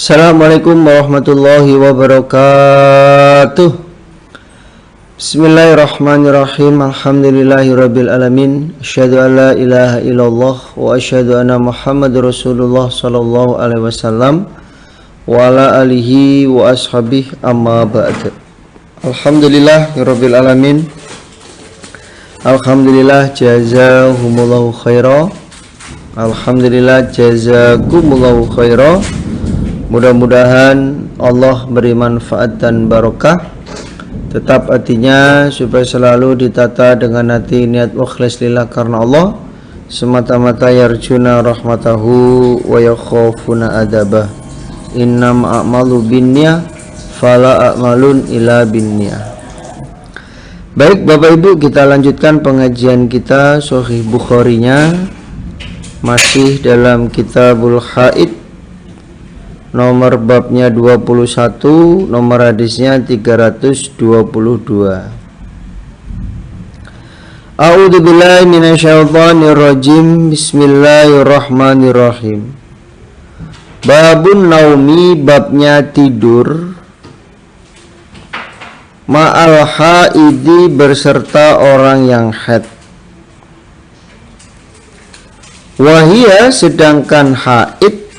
Assalamualaikum warahmatullahi wabarakatuh. Bismillahirrahmanirrahim. Alhamdulillahirabbil alamin. Asyhadu an la ilaha illallah wa asyhadu anna Muhammadar Rasulullah sallallahu alaihi wasallam wa ala alihi wa ashabihi amma ba'd. Alhamdulillahirabbil alamin. Alhamdulillah jazahumullahu khaira. Alhamdulillah jazakumullahu khaira. Mudah-mudahan Allah beri manfaat dan barokah. Tetap hatinya supaya selalu ditata dengan hati niat ikhlas lillah karena Allah, semata-mata yarjuna rahmatahu wa yakhafuna adabah. Innam a'malu binniyah fala a'malun illa binniyah. Baik Bapak Ibu, kita lanjutkan pengajian kita Sahih Bukhari-nya, masih dalam Kitabul Haid, nomor babnya 21, nomor hadisnya 322. A'udzubillahi minasyaitonirrajim. Bismillahirrahmanirrahim. Babun naumi, babnya tidur, ma'al haidi, berserta orang yang haid. Wahia, sedangkan haid,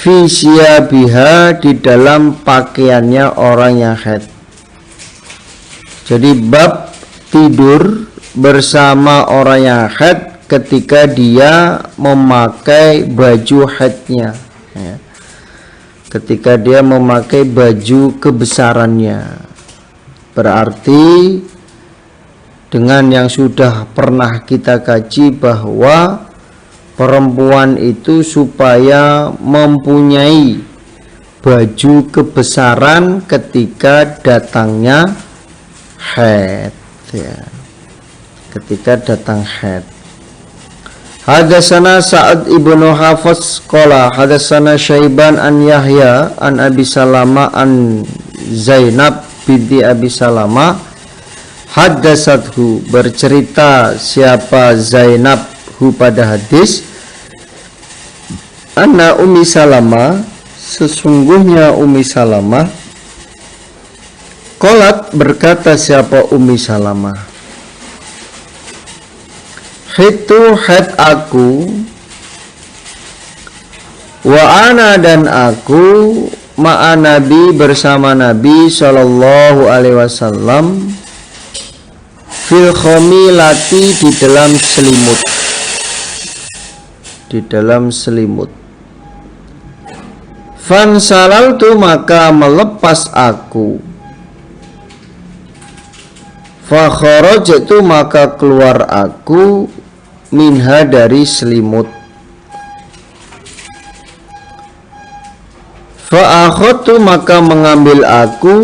fi siyabiha, di dalam pakaiannya orang yang haid. Jadi bab tidur bersama orang yang haid ketika dia memakai baju haidnya, ya. Ketika dia memakai baju kebesarannya, berarti dengan yang sudah pernah kita kaji bahwa perempuan itu supaya mempunyai baju kebesaran ketika datangnya haid, ya. Ketika datang haid. Hadatsana Sa'ad ibnu Hafiz qala hadatsana Syaiban an Yahya an Abi Salama an Zainab binti Abi Salama. Haddatsathu, bercerita siapa Zainab pada hadis, anna Ummi Salamah, sesungguhnya Ummi Salamah, qalat, berkata siapa Ummi Salamah, hitu haid aku, wa ana, dan aku, ma'a Nabi, bersama Nabi sallallahu alaihi wasallam, fil khomilati, di dalam selimut, di dalam selimut. Fansalaltu, maka melepas aku. Fakharajtu, maka keluar aku, minha, dari selimut. Fa'akhadtu, maka mengambil aku,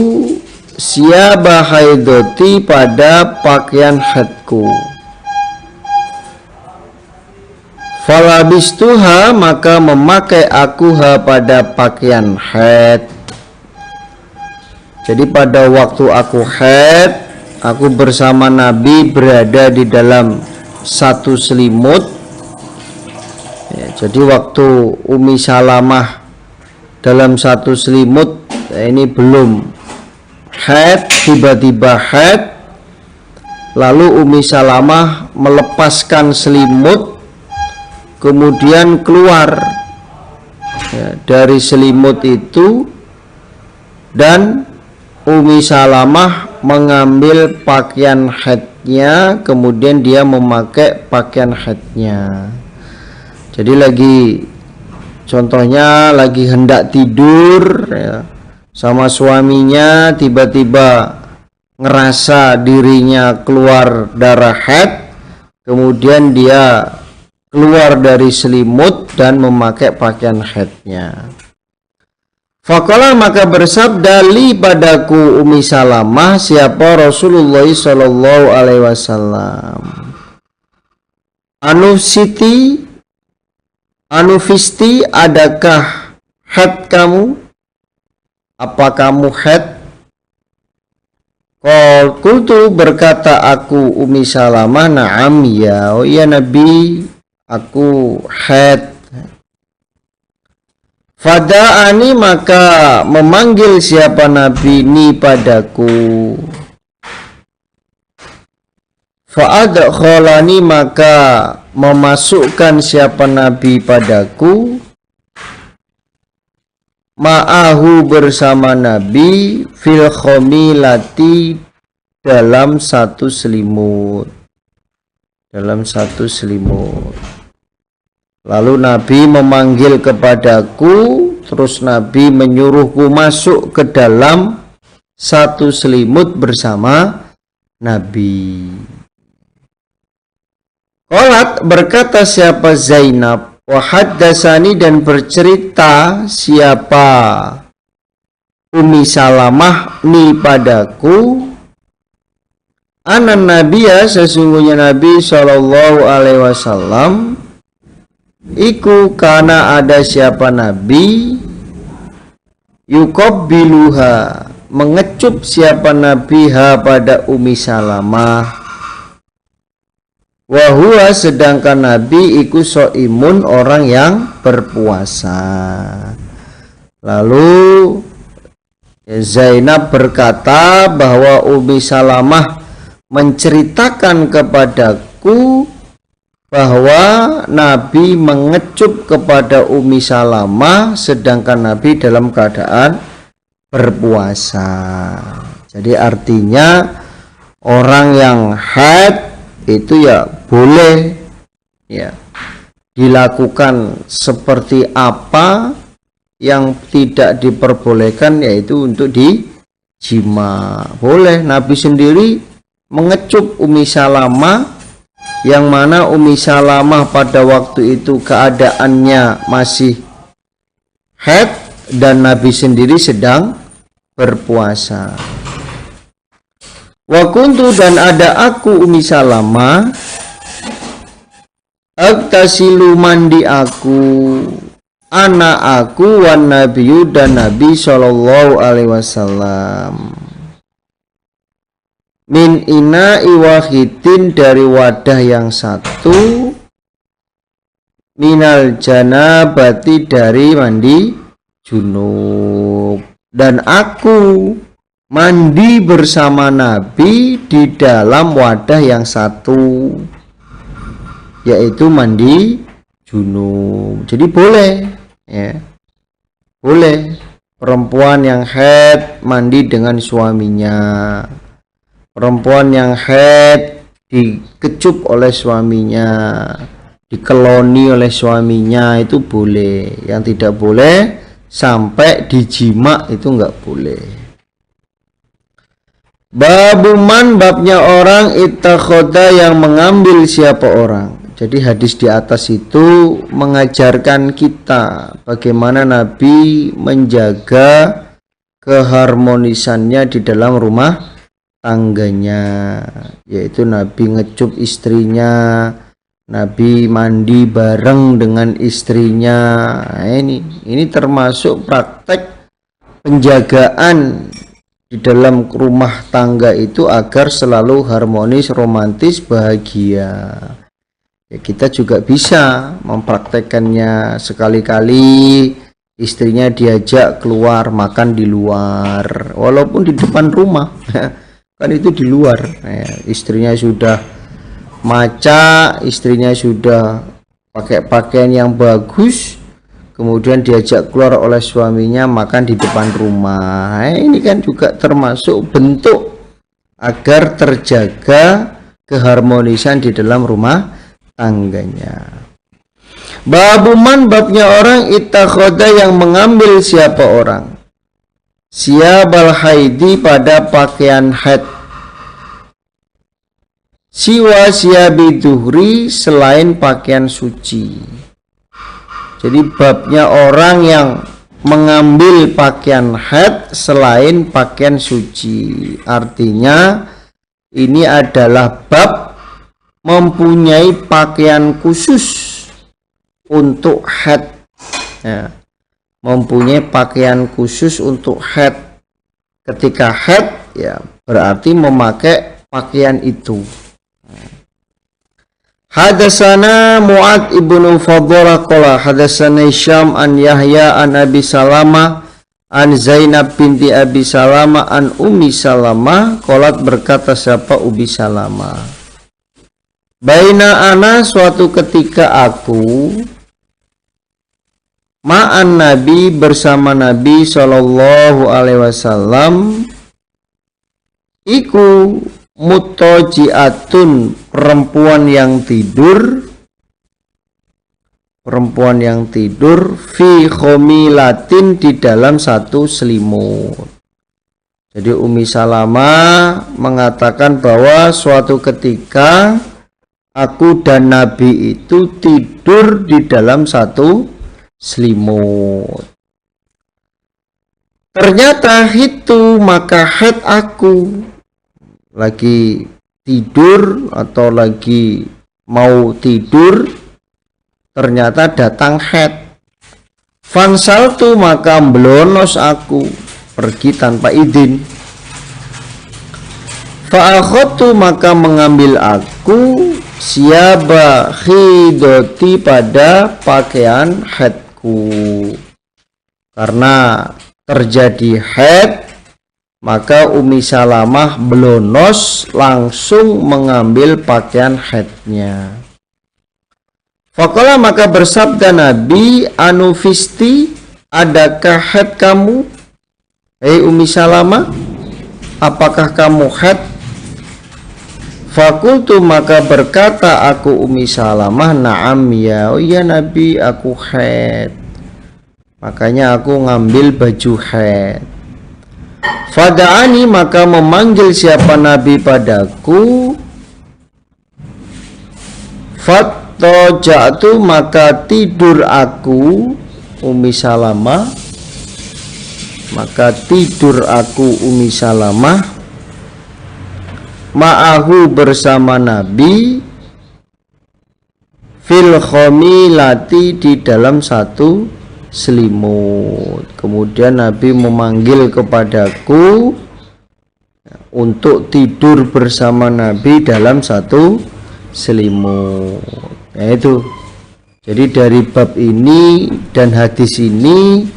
siyaba haidoti, pada pakaian haidku. Falabistuha, maka memakai akuha, pada pakaian haid. Jadi pada waktu aku haid, aku bersama Nabi berada di dalam satu selimut, ya. Jadi waktu Ummi Salamah dalam satu selimut, ya, ini belum haid, tiba-tiba haid, lalu Ummi Salamah melepaskan selimut, kemudian keluar, ya, dari selimut itu, dan Ummi Salamah mengambil pakaian haidnya, kemudian dia memakai pakaian haidnya. Jadi lagi, contohnya lagi hendak tidur, ya, sama suaminya, tiba-tiba ngerasa dirinya keluar darah haid, kemudian dia keluar dari selimut dan memakai pakaian haidnya. Faqala, maka bersabda li, padaku, Ummi Salamah, siapa Rasulullah sallallahu alaihi wasallam, Anufisti, adakah haid kamu? Apa kamu haid? Qultu, berkata aku, Ummi Salamah, na'am, ya, oh ya Nabi, aku haid. Fada'ani maka memanggil siapa Nabi ni padaku. Fa'adkhalani maka memasukkan siapa Nabi padaku. Ma'ahu bersama Nabi fil khomilati dalam satu selimut. Lalu Nabi memanggil kepadaku, terus Nabi menyuruhku masuk ke dalam satu selimut bersama Nabi. Qalat berkata siapa Zainab, wa haddatsani dan bercerita siapa Ummi Salamah ni padaku, anan nabiya sesungguhnya Nabi sallallahu alaihi wasallam iku kana ada siapa Nabi yuqabbiluha mengecup siapa Nabi ha pada Ummi Salamah. Wahuwa sedangkan Nabi iku so'imun orang yang berpuasa. Lalu Zainab berkata bahwa Ummi Salamah menceritakan kepadaku bahwa Nabi mengecup kepada Ummi Salamah sedangkan Nabi dalam keadaan berpuasa. Jadi artinya orang yang haid itu ya boleh ya dilakukan seperti apa yang tidak diperbolehkan, yaitu untuk dijima. Boleh. Nabi sendiri mengecup Ummi Salamah, yang mana Ummi Salamah pada waktu itu keadaannya masih haid dan Nabi sendiri sedang berpuasa. Wa kuntu dan ada aku Ummi Salamah aktasilu mandi aku anak aku wan nabiyyu dan Nabi sallallahu alaihi wasallam min ina'i wahidin dari wadah yang satu minal janabati dari mandi junub, dan aku mandi bersama Nabi di dalam wadah yang satu, yaitu mandi junub. Jadi boleh ya, boleh perempuan yang haid mandi dengan suaminya, perempuan yang haid dikecup oleh suaminya, dikeloni oleh suaminya, itu boleh. Yang tidak boleh sampai dijima, itu enggak boleh. Babuman babnya orang ittakhoda yang mengambil siapa orang. Jadi hadis di atas itu mengajarkan kita bagaimana Nabi menjaga keharmonisannya di dalam rumah tangganya, yaitu Nabi ngecup istrinya, Nabi mandi bareng dengan istrinya. Nah, ini termasuk praktek penjagaan di dalam rumah tangga itu agar selalu harmonis, romantis, bahagia. Ya, kita juga bisa mempraktekkannya. Sekali-kali istrinya diajak keluar makan di luar, walaupun di depan rumah kan itu di luar. Istrinya sudah maca, istrinya sudah pakai pakaian yang bagus, kemudian diajak keluar oleh suaminya makan di depan rumah. Ini kan juga termasuk bentuk agar terjaga keharmonisan di dalam rumah tangganya. Babuman babnya orang ittakhoda yang mengambil siapa orang siabal haidi pada pakaian haid siwa siabi duhri selain pakaian suci. Jadi babnya orang yang mengambil pakaian haid selain pakaian suci. Artinya ini adalah bab mempunyai pakaian khusus untuk haid ya. Mempunyai pakaian khusus untuk haid. Ketika haid ya berarti memakai pakaian itu. Hadatsana Mu'ad ibnu Fadhalah qala hadatsana Syam an Yahya an Abi Salamah an Zainab binti Abi Salamah an Ummi Salamah qalat berkata siapa Ummi Salamah, baina ana suatu ketika aku ma'an Nabi bersama Nabi sallallahu alaihi wasallam iku mutajiatun perempuan yang tidur fi khomilatin di dalam satu selimut. Jadi Ummi Salamah mengatakan bahwa suatu ketika aku dan Nabi itu tidur di dalam satu selimut. Ternyata itu maka haid aku lagi tidur atau lagi mau tidur, ternyata datang haid. Fansaltu maka melonos aku pergi tanpa izin. Fa'akhadtu maka mengambil aku siaba khidoti pada pakaian haidku. Karena terjadi haid, maka Ummi Salamah melonos langsung mengambil pakaian haidnya. Faqala maka bersabda Nabi, anufisti, adakah haid kamu? Hei Ummi Salamah, apakah kamu haid? Fakultu maka berkata aku Ummi Salamah, na'am ya, oh ya Nabi aku haid. Makanya aku ngambil baju haid. Fada'ani maka memanggil siapa Nabi padaku. Fattoja'tu maka tidur aku Ummi Salamah. Maka tidur aku Ummi Salamah ma'ahu bersama Nabi fil khomilati di dalam satu selimut. Kemudian Nabi memanggil kepadaku untuk tidur bersama Nabi dalam satu selimut. Itu. Jadi dari bab ini dan hadis ini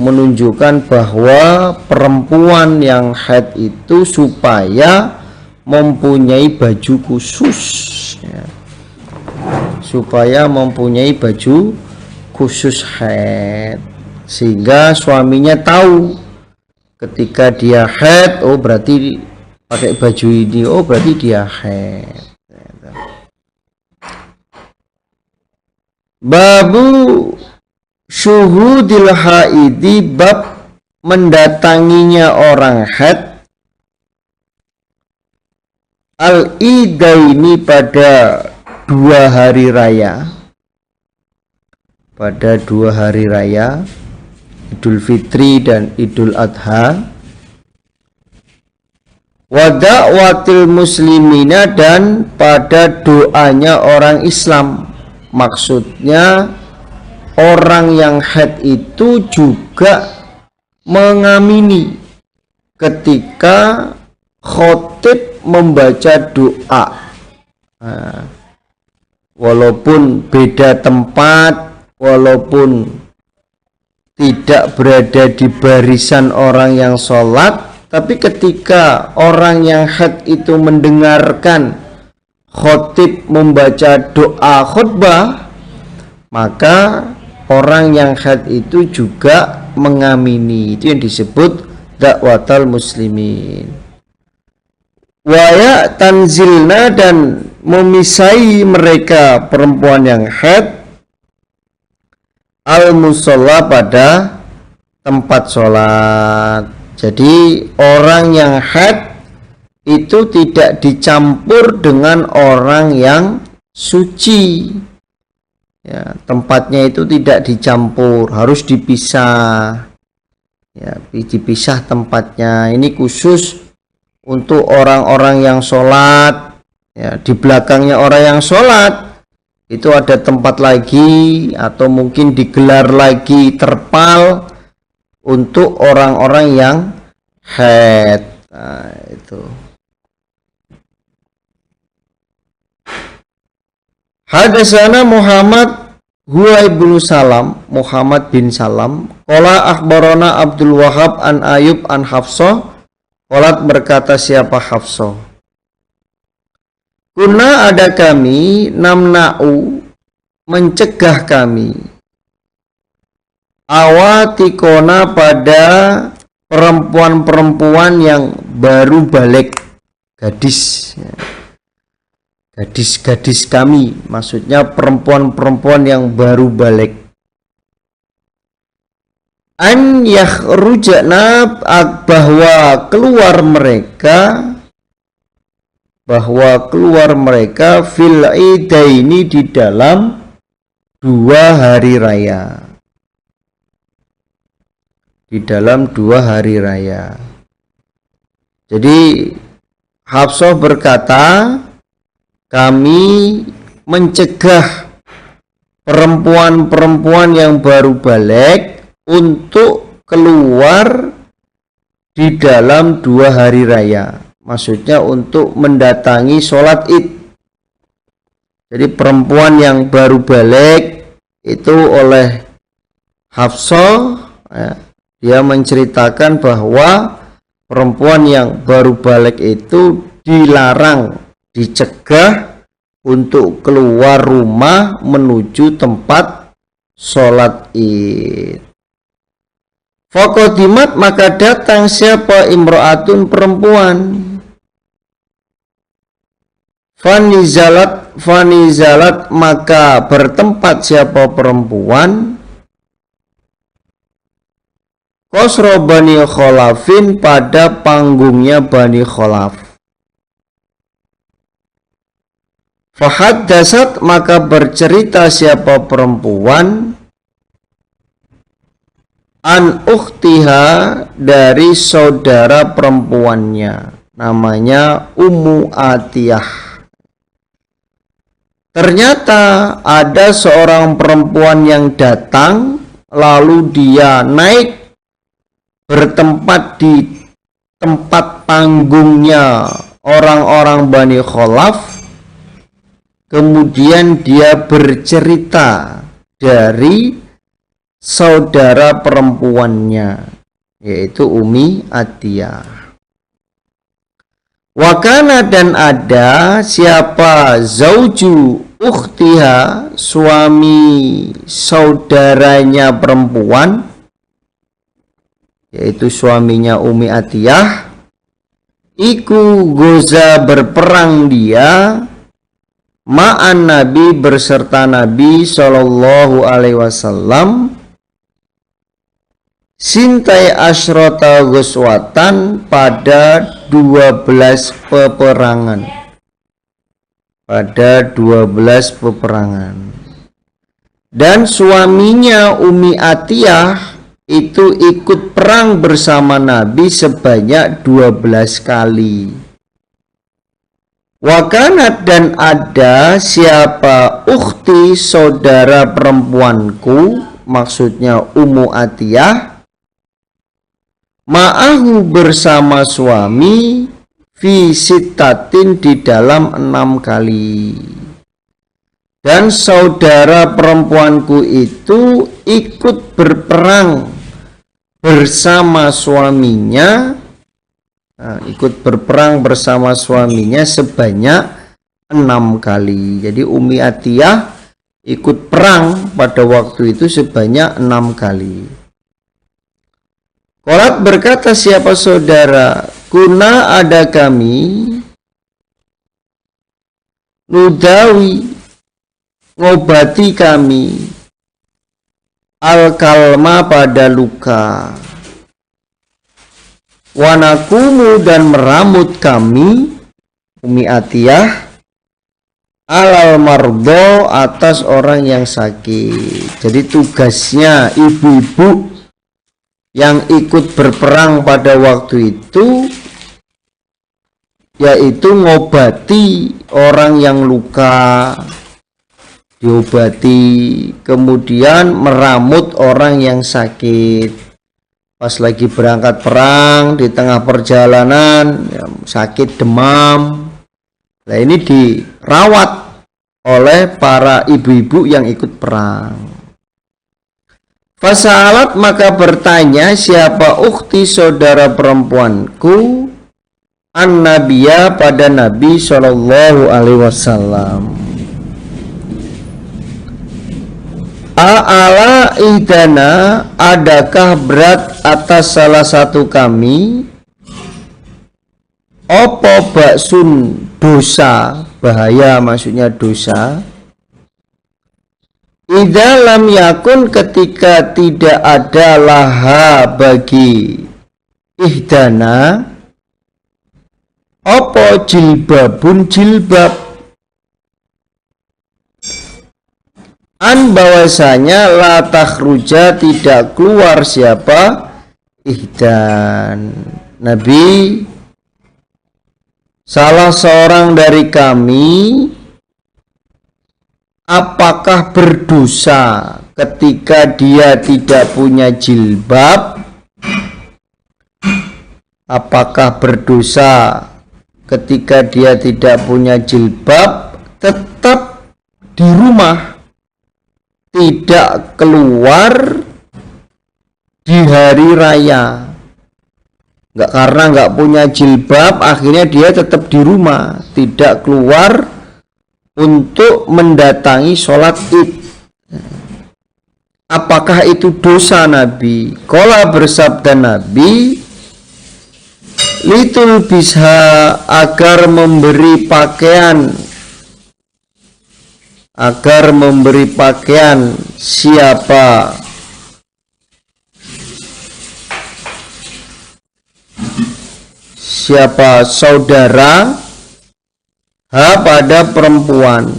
menunjukkan bahwa perempuan yang haid itu supaya mempunyai baju khusus, ya. Supaya mempunyai baju khusus haid, sehingga suaminya tahu ketika dia haid, oh berarti pakai baju ini, oh berarti dia haid. Babu syuhudil haidi, bab mendatanginya orang haid al-idaini pada dua hari raya. Pada dua hari raya Idul Fitri dan Idul Adha. Wada'watil muslimina, dan pada doanya orang Islam. Maksudnya orang yang haid itu juga mengamini ketika khotib membaca doa. Nah, walaupun beda tempat, walaupun tidak berada di barisan orang yang sholat, tapi ketika orang yang haid itu mendengarkan khotib membaca doa khutbah, maka orang yang haid itu juga mengamini. Itu yang disebut dakwatal muslimin. Waya tanzilna, dan memisai mereka perempuan yang haid al-musalla pada tempat sholat. Jadi orang yang haid itu tidak dicampur dengan orang yang suci, ya, tempatnya itu tidak dicampur, harus dipisah, ya, dipisah tempatnya. Ini khusus untuk orang-orang yang sholat, ya, di belakangnya orang yang sholat itu ada tempat lagi, atau mungkin digelar lagi terpal untuk orang-orang yang haid. Nah, itu. Hadatsana Muhammad huwa ibnu Salam, Muhammad bin Salam, qala akhbarana Abdul Wahhab an Ayub an Hafsah, qalat berkata siapa Hafsah, kuna ada kami namna'u mencegah kami, awatikona pada perempuan-perempuan yang baru balik, gadis, gadis-gadis kami, maksudnya perempuan-perempuan yang baru balik, an yakhrujna, bahwa keluar mereka fil idaini di dalam 2 hari raya, di dalam 2 hari raya. Jadi Hafsah berkata, kami mencegah perempuan-perempuan yang baru balik untuk keluar di dalam 2 hari raya, maksudnya untuk mendatangi sholat id. Jadi perempuan yang baru balik itu oleh Hafsah, dia menceritakan bahwa perempuan yang baru balik itu dilarang, dicegah untuk keluar rumah menuju tempat sholat id. Faqadimat, maka datang siapa imro'atun, perempuan, fanizalat, maka bertempat siapa perempuan, qasra Bani Khalafin, pada panggungnya Bani Khalaf. Fahaddasat, maka bercerita siapa perempuan, an ukhtiha, dari saudara perempuannya, namanya Ummu Atiyah. Ternyata ada seorang perempuan yang datang, lalu dia naik bertempat di tempat panggungnya orang-orang Bani Khalaf. Kemudian dia bercerita dari saudara perempuannya, yaitu Ummi Atiyah. Wakana, dan ada siapa zauju ukhtiha, suami saudaranya perempuan, yaitu suaminya Ummi Atiyah, iku goza, berperang dia, ma'an Nabi, berserta Nabi Shallallahu Alaihi Wasallam, sintai asyrota ghuswatan, pada 12 peperangan, pada 12 peperangan. Dan suaminya Ummi Atiyah itu ikut perang bersama Nabi sebanyak 12 kali. Wakanat, dan ada siapa ukhti, saudara perempuanku, maksudnya Ummu Atiyah, ma'ahu, bersama suami, fi sittatin, di dalam 6 kali. Dan saudara perempuanku itu ikut berperang bersama suaminya, ikut berperang bersama suaminya sebanyak 6 kali. Jadi Ummi Atiyah ikut perang pada waktu itu sebanyak 6 kali. Qalat, berkata siapa saudara, kuna, ada kami, nudawi, ngobati kami, al-kalma, pada luka, wanakumu, dan meramut kami, Ummi Atiyah, alal mardo, atas orang yang sakit. Jadi tugasnya ibu-ibu yang ikut berperang pada waktu itu yaitu ngobati orang yang luka, diobati, kemudian meramut orang yang sakit. Pas lagi berangkat perang, di tengah perjalanan sakit demam, nah ini dirawat oleh para ibu-ibu yang ikut perang. Fasalat, maka bertanya siapa ukhti saudara perempuanku an-nabiyya pada Nabi Shallallahu Alaihi Wasallam. A'ala idana, adakah berat atas salah satu kami opo baksun dosa, bahaya maksudnya dosa. Idza lam yakun, ketika tidak ada laha bagi ihdana opo jilbabun jilbab, an bahwasanya la takhruja, tidak keluar siapa ihdan. Nabi, salah seorang dari kami apakah berdosa ketika dia tidak punya jilbab? Apakah berdosa ketika dia tidak punya jilbab, tetap di rumah, tidak keluar di hari raya? Karena nggak punya jilbab, akhirnya dia tetap di rumah, tidak keluar untuk mendatangi sholat id. Apakah itu dosa Nabi? Qala, bersabda Nabi, litul bisha, agar memberi pakaian, siapa saudara ha pada perempuan.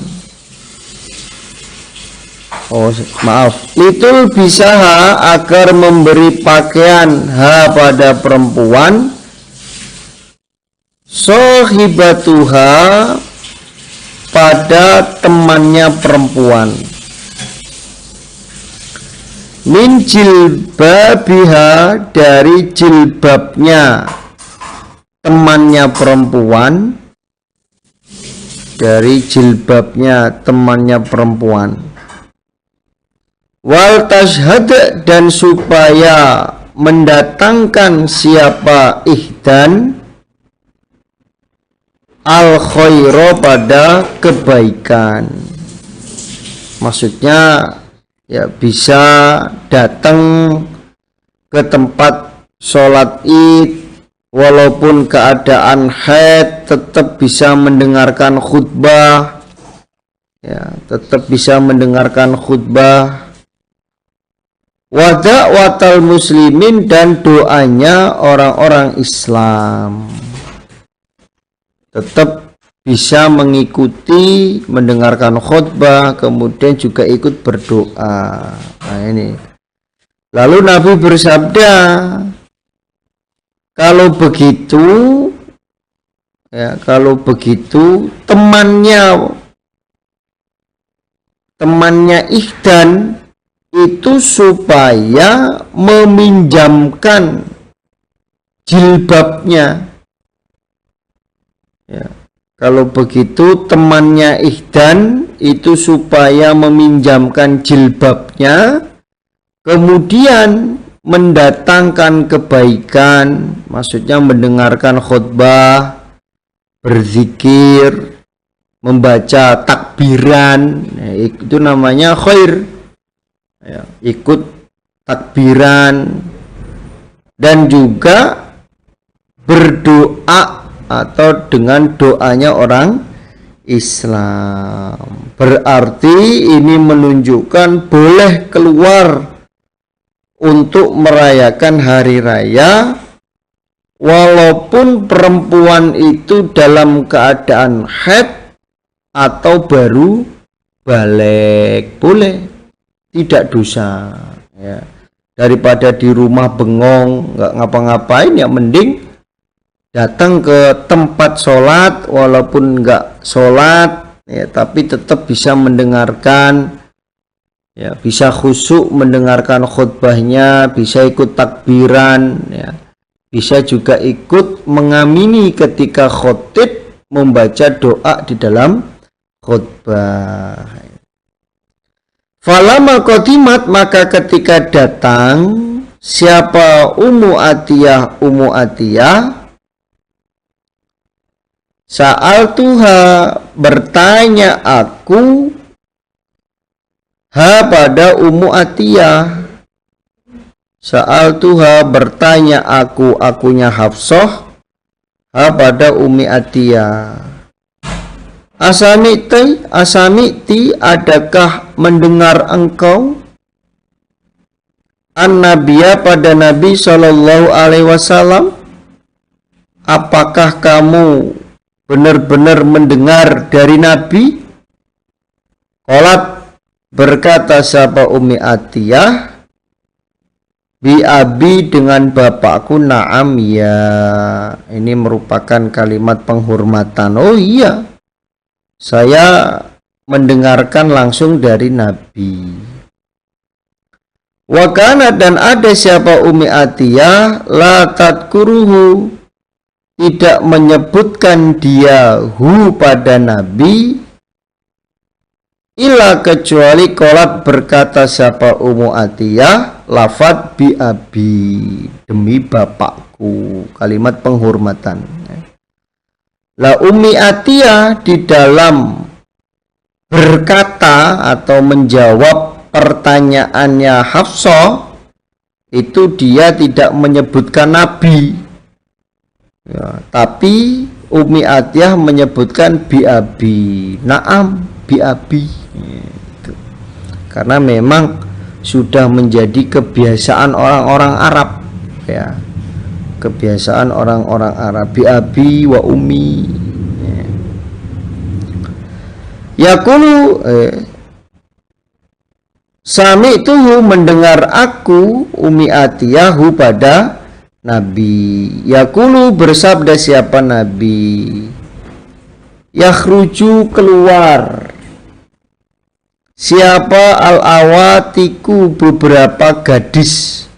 Litul bisaha, agar memberi pakaian ha pada perempuan, sohibatuha, pada temannya perempuan, min jilbabiha, dari jilbabnya temannya perempuan, dari jilbabnya temannya perempuan. Wal tashhad, dan supaya mendatangkan siapa ihdan al khairo, pada kebaikan. Maksudnya ya bisa datang ke tempat sholat id walaupun keadaan haid, tetap bisa mendengarkan khutbah, ya, tetap bisa mendengarkan khutbah. Wada'watal muslimin, dan doanya orang-orang Islam, tetap bisa mengikuti, mendengarkan khutbah, kemudian juga ikut berdoa. Nah ini. Lalu Nabi bersabda, kalau begitu temannya ihdan itu supaya meminjamkan jilbabnya. Ya, kalau begitu temannya ihdan itu supaya meminjamkan jilbabnya, kemudian mendatangkan kebaikan, maksudnya mendengarkan khutbah, berzikir, membaca takbiran, ya, itu namanya khair, ya, ikut takbiran, dan juga berdoa atau dengan doanya orang Islam. Berarti ini menunjukkan boleh keluar untuk merayakan hari raya walaupun perempuan itu dalam keadaan haid atau baru balik, boleh, tidak dosa, ya. Daripada di rumah bengong nggak ngapa-ngapain, ya mending datang ke tempat sholat walaupun nggak sholat, ya, tapi tetap bisa mendengarkan, ya, bisa khusyuk mendengarkan khutbahnya, bisa ikut takbiran, ya, bisa juga ikut mengamini ketika khotib membaca doa di dalam khutbah. Falama qadimat, maka ketika datang siapa Ummu Atiyah, sa'altuha, bertanya aku, pada Ummu Atiyah. Sa'altuha, bertanya aku, akunya Hafsah, pada Ummi Atiyah. Asamiti, adakah mendengar engkau an-Nabiya, pada Nabi Shallallahu Alaihi Wasallam? Apakah kamu benar-benar mendengar dari Nabi? Qalat, berkata siapa Ummi Atiyah, bi abi, dengan bapakku, na'am, ya. Ini merupakan kalimat penghormatan. Oh iya, saya mendengarkan langsung dari Nabi. Wa kana, dan ada siapa Ummi Atiyah, la tadkuruhu, tidak menyebutkan dia pada Nabi, illa, kecuali qalat, berkata siapa Ummu Atiyah, lafad bi abi, demi bapakku. Kalimat penghormatan. La Ummi Atiyah di dalam berkata atau menjawab pertanyaannya Hafsah, itu dia tidak menyebutkan Nabi, ya, tapi Ummi Atiyah menyebutkan bi abi, na'am, bi abi, gitu. Karena memang sudah menjadi kebiasaan orang-orang Arab, ya, kebiasaan orang-orang Arab, bi abi wa ummi. Yaqulu, sami'tuhu, mendengar aku, Ummi Atiyahu, pada Nabi. Yaqulu, bersabda siapa Nabi, yakhruju, keluar siapa al-awatiku, beberapa gadis,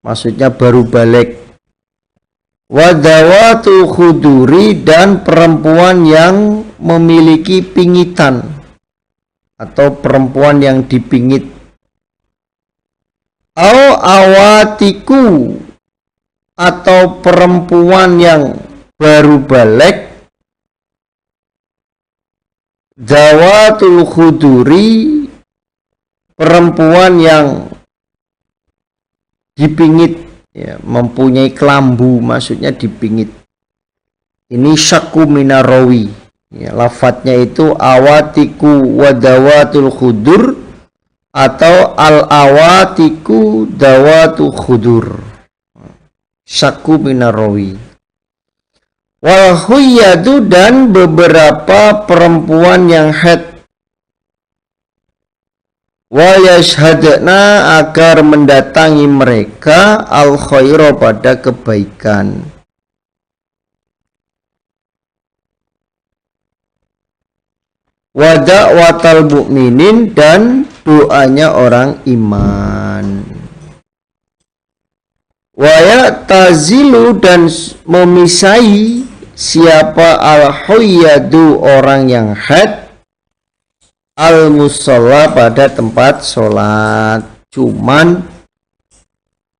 maksudnya baru balik, wadawatu khuduri, dan perempuan yang memiliki pingitan atau perempuan yang dipingit, au awatiku, atau perempuan yang baru balik, zawatul khuduri, perempuan yang dipingit, ya, mempunyai kelambu, maksudnya dipingit. Ini syakku minarawi, ya, lafadznya itu awatiku wadawatul khudur atau al-awatiku dawatu khudur, syakku minarawi. Wal huyyadu, dan beberapa perempuan yang haid, wa yashhadna, agar mendatangi mereka, al khaira, pada kebaikan. Wa da'watal mu'minin, dan doanya orang iman. Wa ya'tazilu, dan memisai siapa al huyyadu, orang yang haid, al musalla, pada tempat sholat. Cuman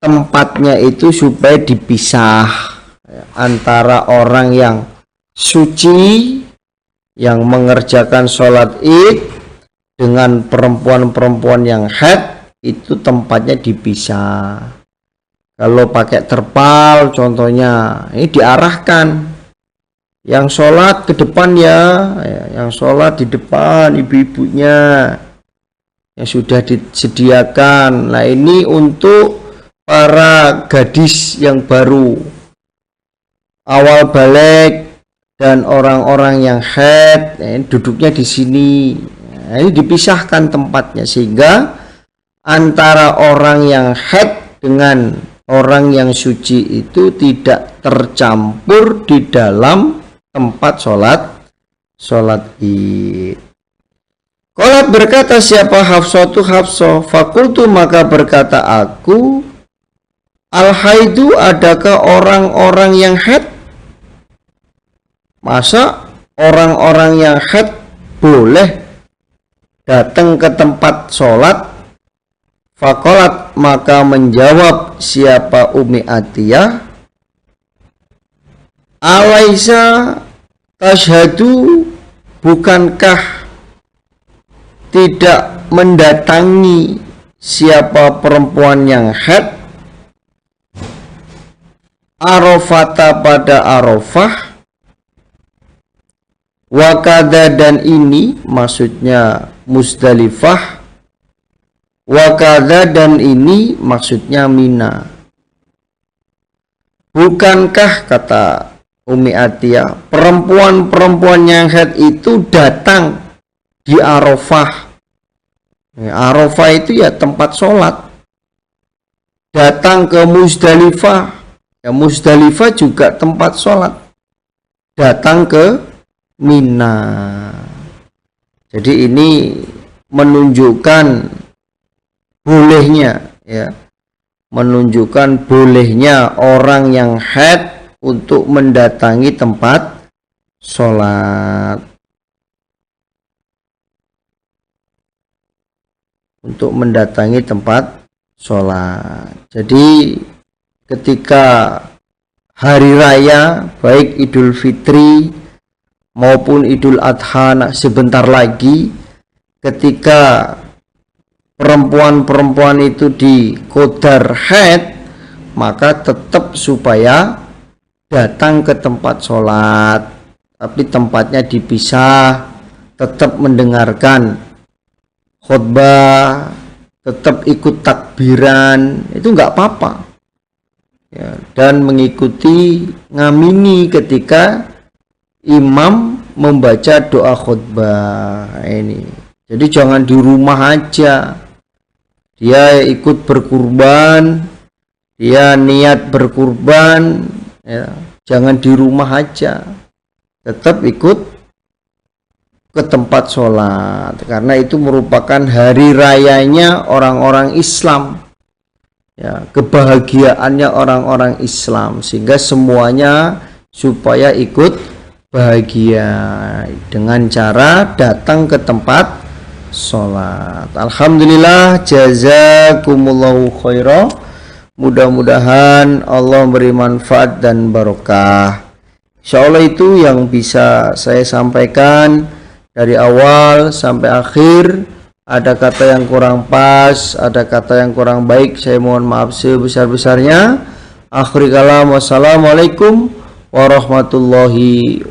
tempatnya itu supaya dipisah antara orang yang suci yang mengerjakan sholat id dengan perempuan-perempuan yang haid, itu tempatnya dipisah. Kalau pakai terpal contohnya, ini diarahkan, yang sholat ke depan, ya, yang sholat di depan ibu-ibunya yang sudah disediakan. Nah, ini untuk para gadis yang baru awal balik dan orang-orang yang haid, duduknya di sini. Nah, ini dipisahkan tempatnya, sehingga antara orang yang haid dengan orang yang suci itu tidak tercampur di dalam tempat sholat id. Qalat, berkata siapa Hafsah, fakultu, maka berkata aku, al haidu, adakah orang-orang yang haid? Masa orang-orang yang haid boleh datang ke tempat sholat. Faqalat, maka menjawab siapa Ummi Atiyah, alaisa tashhadu, bukankah tidak mendatangi siapa perempuan yang haid Arafata pada Arafah, wakada dan ini maksudnya Musdalifah, wakada dan ini maksudnya Mina. Bukankah, kata Ummi Atiyah, perempuan-perempuan yang haid itu datang di Arafah. Arafah itu ya tempat sholat. Datang ke Musdalifah, ya Musdalifah juga tempat sholat. Datang ke Mina. Jadi ini menunjukkan bolehnya, ya, menunjukkan bolehnya orang yang haid untuk mendatangi tempat sholat. Untuk mendatangi tempat sholat. Jadi ketika hari raya, baik Idul Fitri maupun Idul Adha sebentar lagi, ketika perempuan-perempuan itu di qadar haid, maka tetap supaya datang ke tempat sholat, tapi tempatnya dipisah, tetap mendengarkan khutbah, tetap ikut takbiran, itu nggak apa-apa, ya, dan mengikuti, ngamini ketika imam membaca doa khutbah ini. Jadi jangan di rumah aja, dia ikut berkurban, dia niat berkurban, ya, jangan di rumah aja, tetap ikut ke tempat sholat, karena itu merupakan hari rayanya orang-orang Islam, ya, kebahagiaannya orang-orang Islam, sehingga semuanya supaya ikut bahagia dengan cara datang ke tempat sholat. Alhamdulillah, jazakumullahu khairah. Mudah-mudahan Allah beri manfaat dan barokah. Insyaallah itu yang bisa saya sampaikan dari awal sampai akhir. Ada kata yang kurang pas, ada kata yang kurang baik, saya mohon maaf sebesar-besarnya. Akhir kalam, wassalamualaikum warahmatullahi wabarakatuh.